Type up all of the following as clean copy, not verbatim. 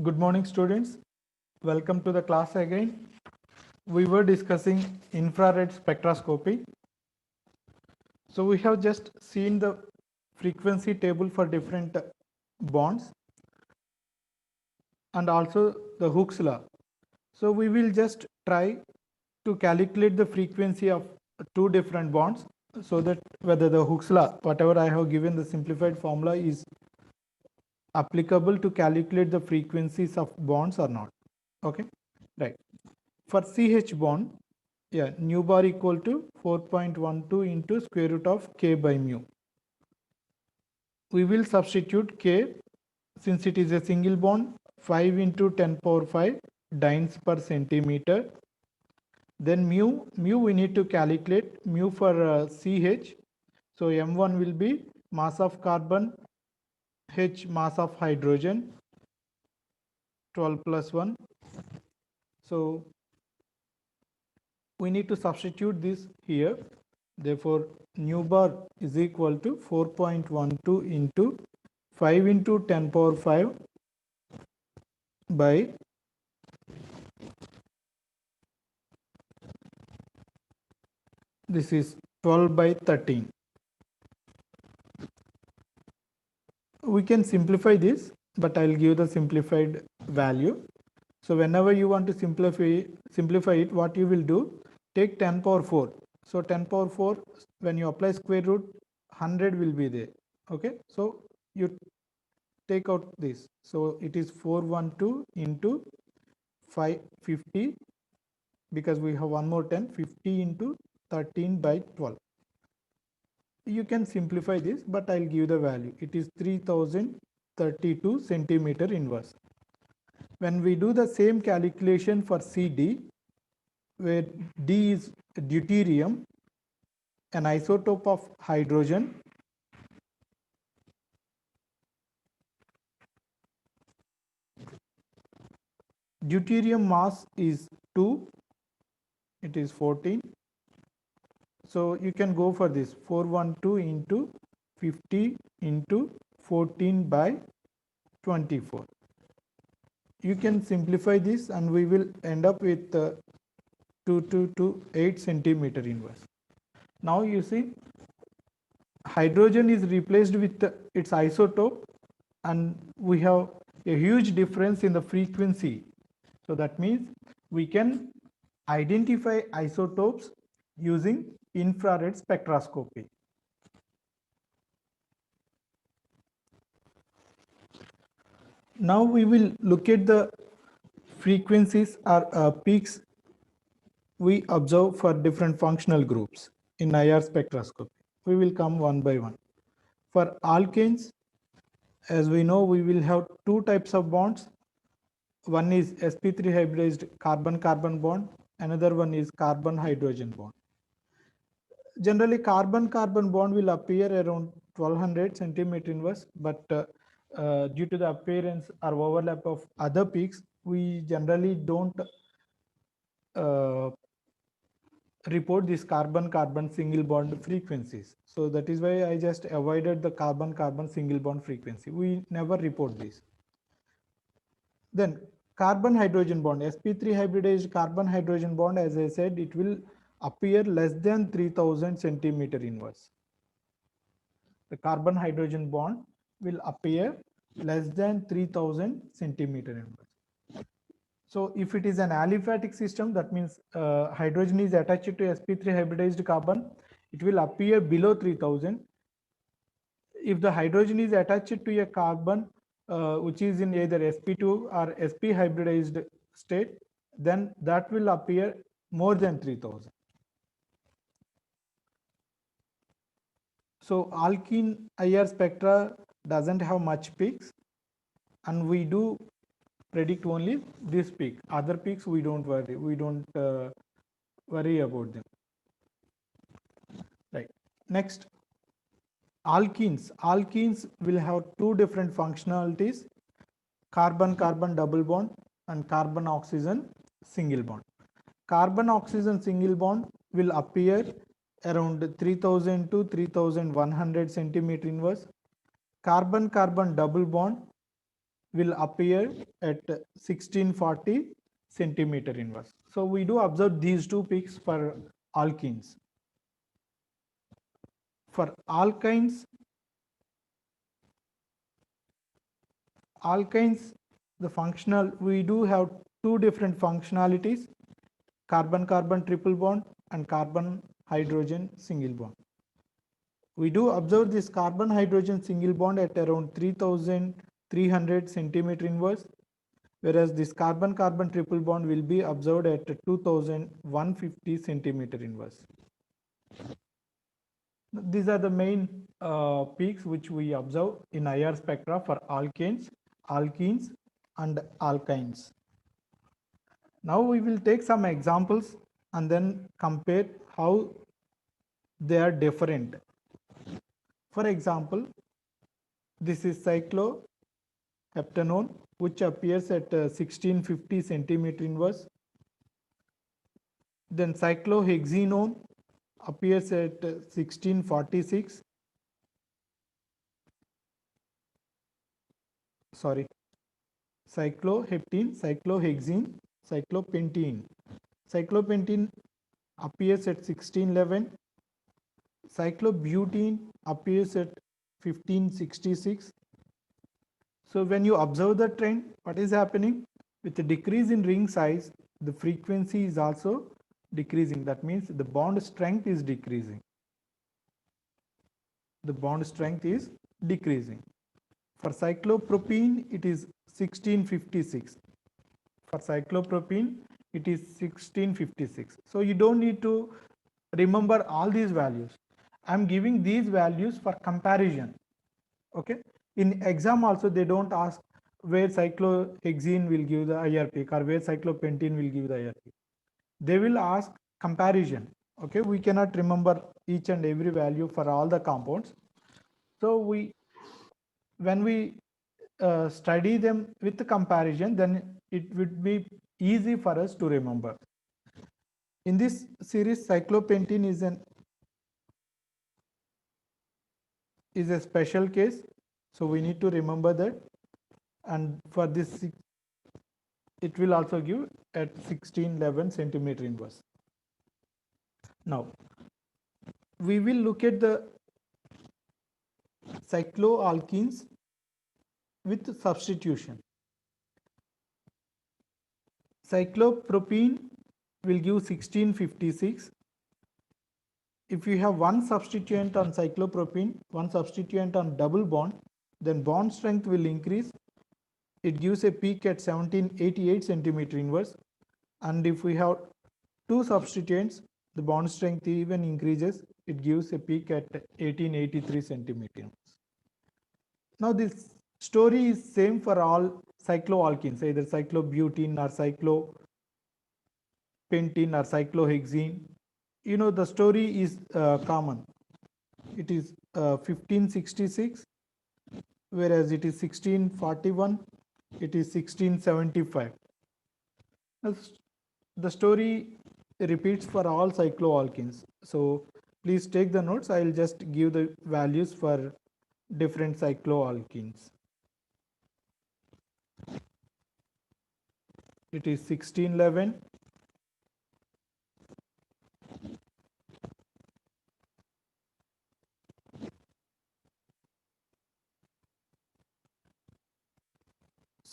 Good morning, students. Welcome to the class again. We were discussing infrared spectroscopy. So we have just seen the frequency table for different bonds and also the Hooke's law. So we will just try to calculate the frequency of two different bonds so that whether the Hooke's law, whatever I have given the simplified formula, is applicable to calculate the frequencies of bonds or not. Okay, right. For CH bond, yeah, nu bar equal to 4.12 into square root of K by mu. We will substitute K, since it is a single bond, 5 into 10 power 5 dynes per centimeter. Then mu we need to calculate mu for CH. So M1 will be mass of carbon, H mass of hydrogen, 12 plus 1. So we need to substitute this here. Therefore, nu bar is equal to 4.12 into 5 into 10 power 5 by this is 12 by 13. We can simplify this, but I'll give the simplified value. So whenever you want to simplify it, what you will do, take 10 power 4. So 10 power 4, when you apply square root, 100 will be there. Okay, so you take out this. So it is 412 into 550, because we have one more 10, 50 into 13 by 12. You can simplify this, but I'll give the value. It is 3032 centimeter inverse. When we do the same calculation for CD, where D is deuterium, an isotope of hydrogen, deuterium mass is 2, it is 14. So you can go for this 412 into 50 into 14 by 24. You can simplify this and we will end up with 2228 centimeter inverse. Now you see hydrogen is replaced with its isotope and we have a huge difference in the frequency. So that means we can identify isotopes using infrared spectroscopy. Now we will look at the frequencies or peaks we observe for different functional groups in IR spectroscopy. We will come one by one. For alkanes, as we know, we will have two types of bonds. One is sp3 hybridized carbon-carbon bond, another one is carbon-hydrogen bond. Generally, carbon-carbon bond will appear around 1200 centimeter inverse, but due to the appearance or overlap of other peaks, we generally don't report these carbon-carbon single bond frequencies. So that is why I just avoided the carbon-carbon single bond frequency. We never report this. Then carbon-hydrogen bond, sp3 hybridized carbon-hydrogen bond, as I said, it will appear less than 3000 centimeter inverse. The carbon-hydrogen bond will appear less than 3000 centimeter inverse. So if it is an aliphatic system, that means hydrogen is attached to sp3 hybridized carbon, it will appear below 3000. If the hydrogen is attached to a carbon which is in either sp2 or sp hybridized state, then that will appear more than 3000. So alkene IR spectra doesn't have much peaks, and we do predict only this peak. Other peaks we don't worry. We don't worry about them. Right. Next, alkenes. Alkenes will have two different functionalities: carbon-carbon double bond and carbon-oxygen single bond. Carbon-oxygen single bond will appear around 3000 to 3100 centimeter inverse. Carbon-carbon double bond will appear at 1640 centimeter inverse. So we do observe these two peaks for alkenes. For alkynes, the functional, we do have two different functionalities, carbon-carbon triple bond and carbon-hydrogen single bond. We do observe this carbon-hydrogen single bond at around 3300 centimeter inverse, whereas this carbon-carbon triple bond will be observed at 2150 centimeter inverse. These are the main peaks which we observe in IR spectra for alkanes, alkenes, and alkynes. Now we will take some examples and then compare how they are different. For example, this is cycloheptanone, which appears at 1650 centimeter inverse. Then cyclohexenone appears at 1646. Sorry, cycloheptene, cyclohexene, cyclopentene. Cyclopentene appears at 1611. Cyclobutene appears at 1566. So when you observe the trend, what is happening? With the decrease in ring size, the frequency is also decreasing. That means the bond strength is decreasing. The bond strength is decreasing. For cyclopropene, it is 1656. For cyclopropene, it is 1656. So you don't need to remember all these values. I'm giving these values for comparison. Okay. In exam also, they don't ask where cyclohexene will give the IR peak or where cyclopentene will give the IR peak. They will ask comparison. Okay. We cannot remember each and every value for all the compounds. So when we study them with the comparison, then it would be easy for us to remember. In this series, cyclopentene is a special case, so we need to remember that. And for this, it will also give at 1611 centimeter inverse. Now, we will look at the cycloalkenes with substitution. Cyclopropene will give 1656. If you have one substituent on cyclopropene, one substituent on double bond, then bond strength will increase. It gives a peak at 1788 centimeter inverse. And if we have two substituents, the bond strength even increases. It gives a peak at 1883 centimeter. Now this story is same for all cycloalkenes, either cyclobutene or cyclopentene or cyclohexene. You know, the story is common. It is 1566, whereas it is 1641, it is 1675. The story repeats for all cycloalkenes. So please take the notes. I will just give the values for different cycloalkenes. It is 1611,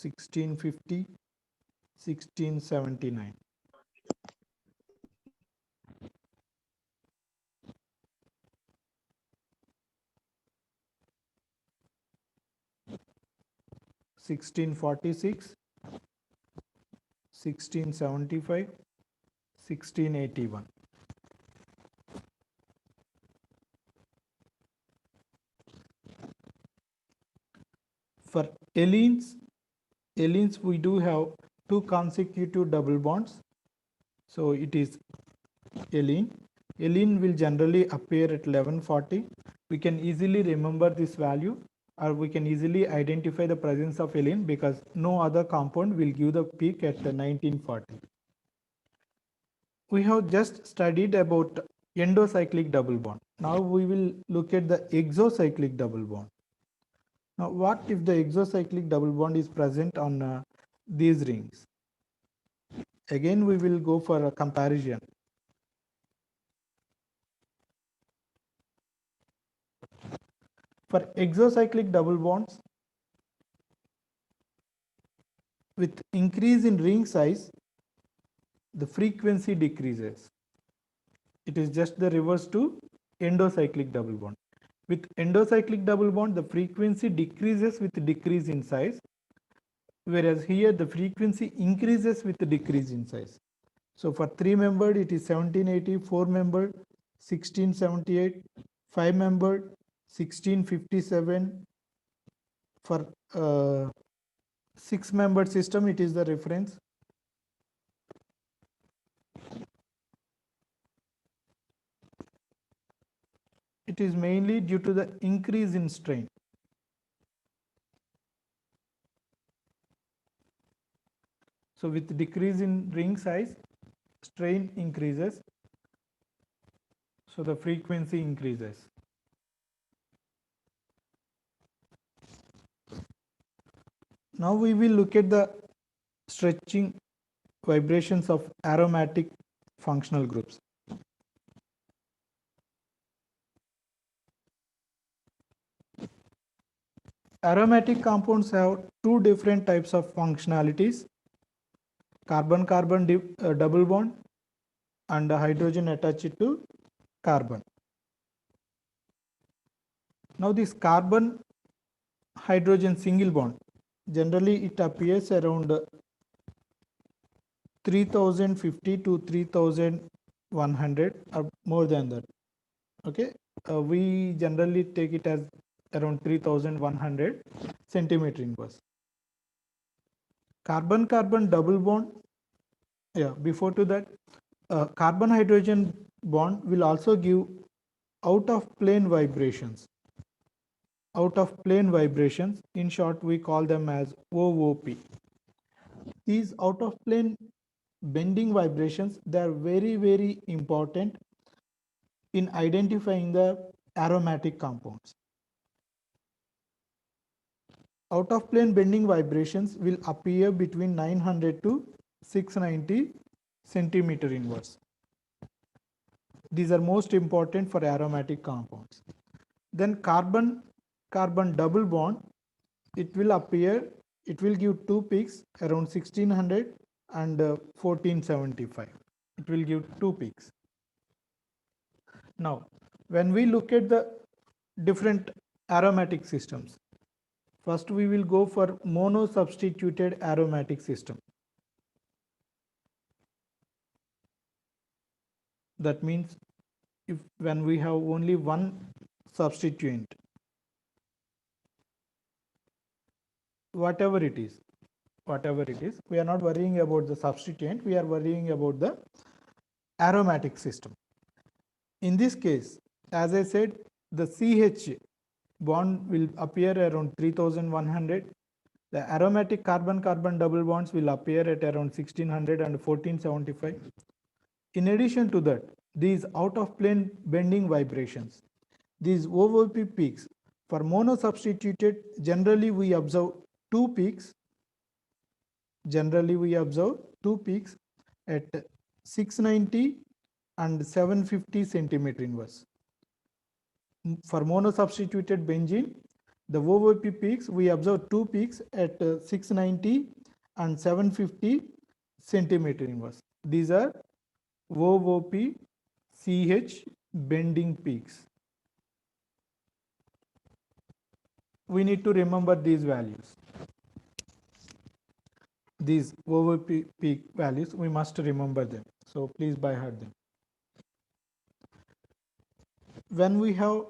(1650), 1679. (1646), 1675, 1681. For allenes we do have two consecutive double bonds. So it is allene. Allene will generally appear at 1140. We can easily remember this value, or we can easily identify the presence of allene because no other compound will give the peak at 1940. We have just studied about endocyclic double bond. Now we will look at the exocyclic double bond. Now, what if the exocyclic double bond is present on these rings? Again, we will go for a comparison. For exocyclic double bonds, with increase in ring size, the frequency decreases. It is just the reverse to endocyclic double bond. With endocyclic double bond, the frequency decreases with decrease in size, whereas here the frequency increases with the decrease in size. So for 3-membered, it is 1780, 4-membered, 1678, 5-membered, 1657. For 6-membered system, it is the reference. It is mainly due to the increase in strain. So with decrease in ring size, strain increases, so the frequency increases. Now we will look at the stretching vibrations of aromatic functional groups. Aromatic compounds have two different types of functionalities: carbon-carbon double bond and hydrogen attached to carbon. Now this carbon hydrogen single bond, generally it appears around 3050 to 3100 or more than that. Okay, we generally take it as around 3100 centimeter inverse. Carbon-carbon double bond, before to that, carbon hydrogen bond will also give out of plane vibrations. Out of plane vibrations, in short, we call them as OOP. These out of plane bending vibrations, they are very, very important in identifying the aromatic compounds. Out of plane bending vibrations will appear between 900 to 690 centimeter inverse. These are most important for aromatic compounds. Then carbon-carbon double bond, it will appear, it will give two peaks around 1600 and 1475. It will give two peaks. Now, when we look at the different aromatic systems, first we will go for mono-substituted aromatic system. That means when we have only one substituent, whatever it is, we are not worrying about the substituent, we are worrying about the aromatic system. In this case, as I said, the CH bond will appear around 3100. The aromatic carbon-carbon double bonds will appear at around 1600 and 1475. In addition to that, these out-of-plane bending vibrations, these OOP peaks, for mono-substituted, generally we observe two peaks. Generally we observe two peaks at 690 and 750 centimeter inverse. For mono-substituted benzene, the OOP peaks, we observe two peaks at 690 and 750 centimeter inverse. These are OOP CH bending peaks. We need to remember these values. These OOP peak values, we must remember them. So please by heart them. When we have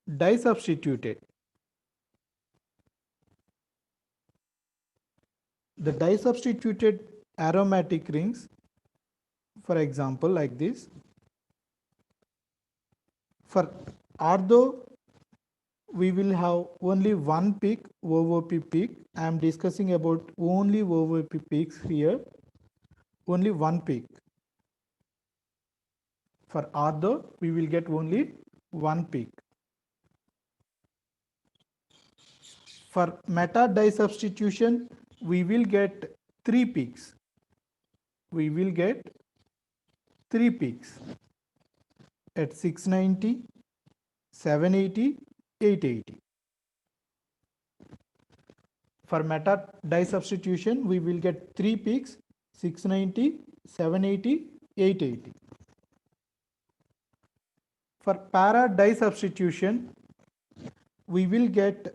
disubstituted, the disubstituted aromatic rings, for example, like this, for ortho, we will have only one peak, OOP peak. I am discussing about only OOP peaks here, only one peak. For ortho, we will get only one peak. For meta dye substitution, we will get 3 peaks. We will get 3 peaks at 690, 780, 880. For meta dye substitution, we will get 3 peaks, 690, 780, 880. For para dye substitution, we will get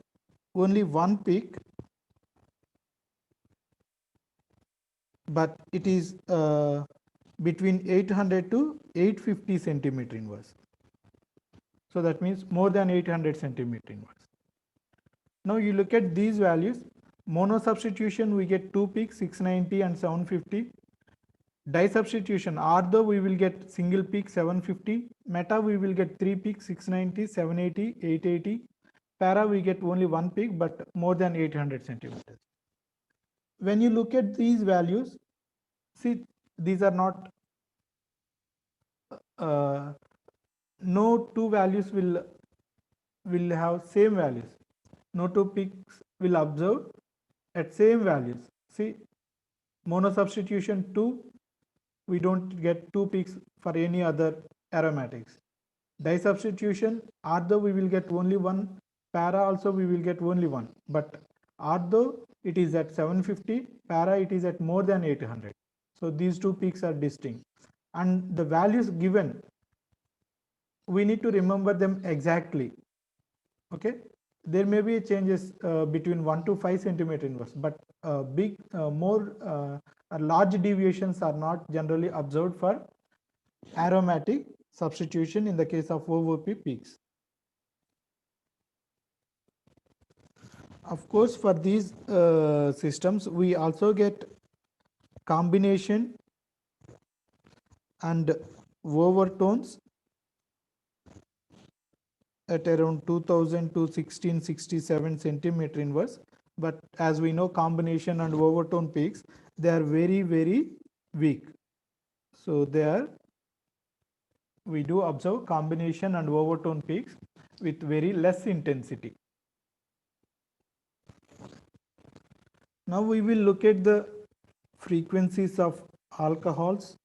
only 1 peak, but it is between 800 to 850 centimeter inverse. So that means more than 800 centimeter inverse. Now you look at these values. Mono substitution, we get 2 peaks, 690 and 750. Dye substitution, ortho we will get single peak 750. Meta we will get 3 peaks, 690, 780, 880. Para we get only 1 peak, but more than 800 centimeters. When you look at these values, see, these are not, no two values will have same values. No two peaks will observe at same values. See, mono substitution 2, we don't get 2 peaks for any other aromatics. Dye substitution, ortho we will get only 1, para also we will get only 1, but ortho it is at 750, para it is at more than 800. So these 2 peaks are distinct, and the values given, we need to remember them exactly. Okay, there may be changes between 1 to 5 centimeter inverse, but large deviations are not generally observed for aromatic substitution in the case of OOP peaks. Of course, for these systems, we also get combination and overtones at around 2000 to 1667 centimeter inverse. But as we know, combination and overtone peaks, they are very, very weak. So we do observe combination and overtone peaks with very less intensity. Now we will look at the frequencies of alcohols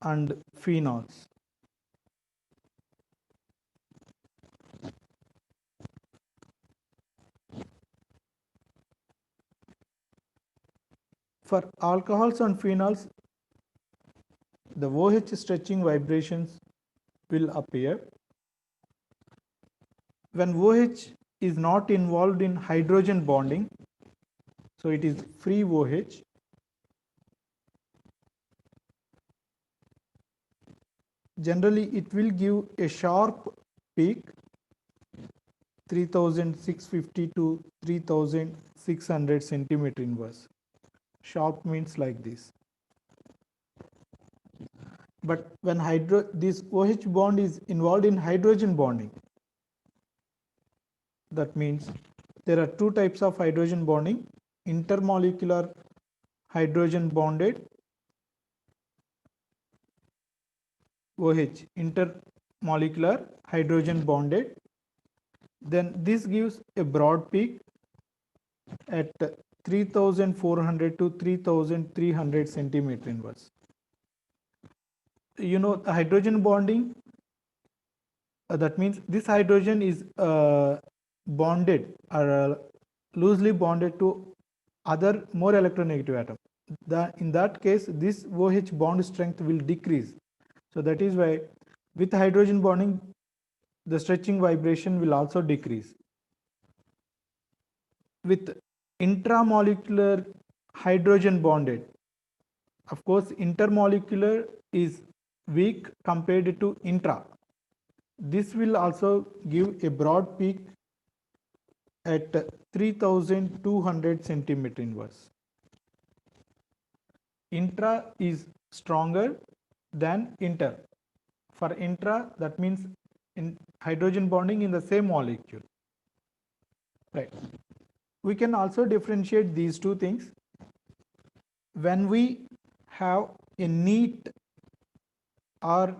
and phenols. For alcohols and phenols, the OH stretching vibrations will appear. When OH is not involved in hydrogen bonding, so it is free OH, generally it will give a sharp peak 3650 to 3600 centimeter inverse. Sharp means like this. But when this OH bond is involved in hydrogen bonding, that means there are two types of hydrogen bonding: intermolecular hydrogen bonded OH, intermolecular hydrogen bonded. Then this gives a broad peak at 3400 to 3300 centimeter inverse. You know, hydrogen bonding, that means this hydrogen is bonded or loosely bonded to other more electronegative atom. In that case, this OH bond strength will decrease. So that is why with hydrogen bonding, the stretching vibration will also decrease. With intramolecular hydrogen bonded, of course, intermolecular is weak compared to intra. This will also give a broad peak at 3200 centimeter inverse. Intra is stronger than inter. For intra, that means in hydrogen bonding in the same molecule. Right. We can also differentiate these two things. When we have a neat or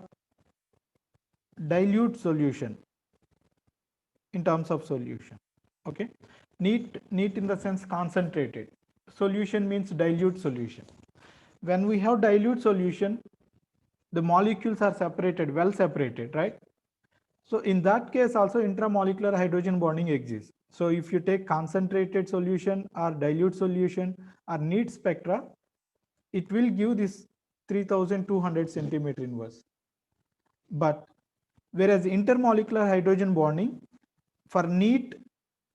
dilute solution in terms of solution, okay, Neat in the sense concentrated. Solution means dilute solution. When we have dilute solution, the molecules are separated, well separated, right? So in that case also intramolecular hydrogen bonding exists. So if you take concentrated solution or dilute solution or neat spectra, it will give this 3200 centimeter inverse. But whereas intermolecular hydrogen bonding for neat,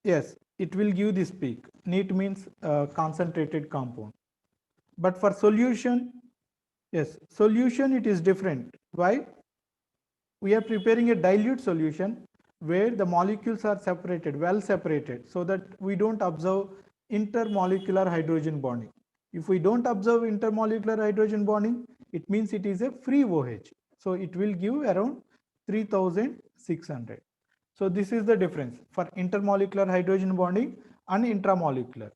yes, it will give this peak. Neat means concentrated compound. But for solution, yes, solution it is different. Why? We are preparing a dilute solution where the molecules are separated, well separated, so that we don't observe intermolecular hydrogen bonding. If we don't observe intermolecular hydrogen bonding, it means it is a free OH. So it will give around 3600. So this is the difference for intermolecular hydrogen bonding and intramolecular.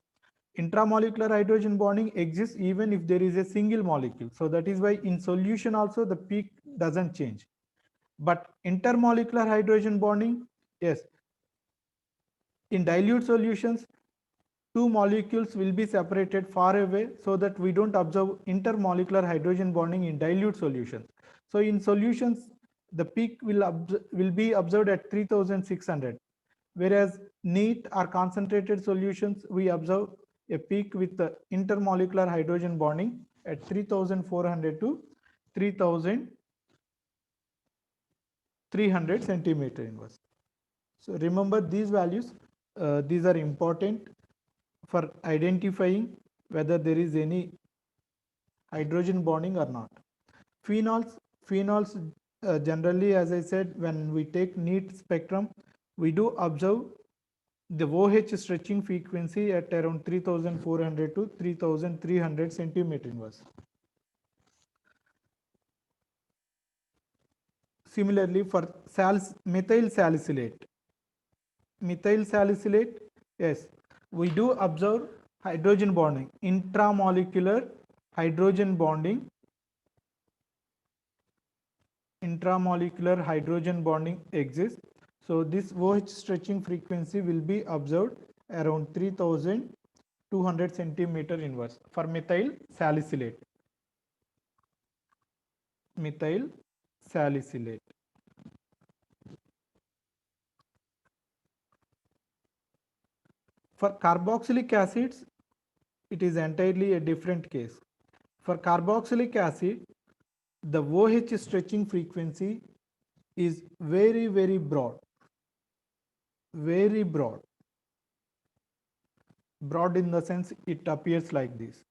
Intramolecular hydrogen bonding exists even if there is a single molecule. So that is why in solution also the peak doesn't change. But intermolecular hydrogen bonding, yes, in dilute solutions, two molecules will be separated far away so that we don't observe intermolecular hydrogen bonding in dilute solutions. So in solutions, the peak will be observed at 3600, whereas neat or concentrated solutions, we observe a peak with the intermolecular hydrogen bonding at 3400 to 3300 centimeter inverse. So remember these values, these are important for identifying whether there is any hydrogen bonding or not. Phenols generally, as I said, when we take neat spectrum, we do observe the OH stretching frequency at around 3400 to 3300 centimeter inverse. Similarly, for methyl salicylate, yes, we do observe hydrogen bonding, intramolecular hydrogen bonding, exists. So this OH stretching frequency will be observed around 3200 centimeter inverse for methyl salicylate. For carboxylic acids, it is entirely a different case. For carboxylic acid, the OH stretching frequency is very, very broad. Very broad. Broad in the sense it appears like this.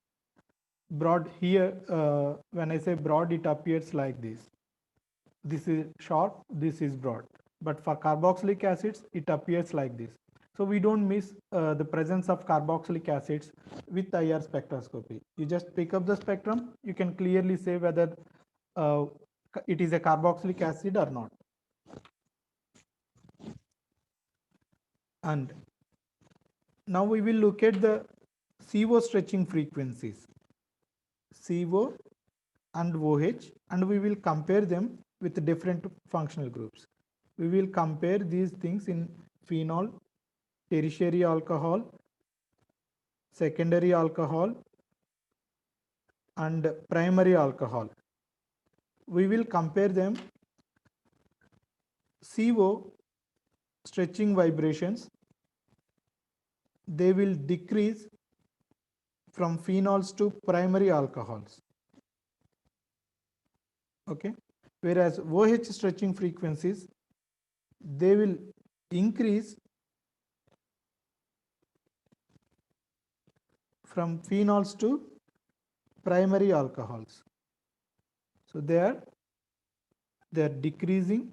Broad here, when I say broad, it appears like this. This is short, this is broad. But for carboxylic acids, it appears like this. So we don't miss the presence of carboxylic acids with IR spectroscopy. You just pick up the spectrum, you can clearly say whether it is a carboxylic acid or not. And now we will look at the CO stretching frequencies, CO and OH, and we will compare them with different functional groups. We will compare these things in phenol, tertiary alcohol, secondary alcohol, and primary alcohol. We will compare them CO stretching vibrations, they will decrease from phenols to primary alcohols. Okay, whereas OH stretching frequencies, they will increase from phenols to primary alcohols. So they are decreasing,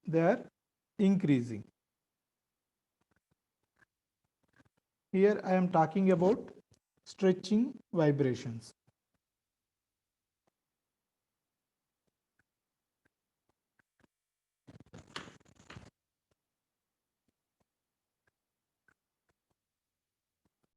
they are increasing. Here I am talking about stretching vibrations.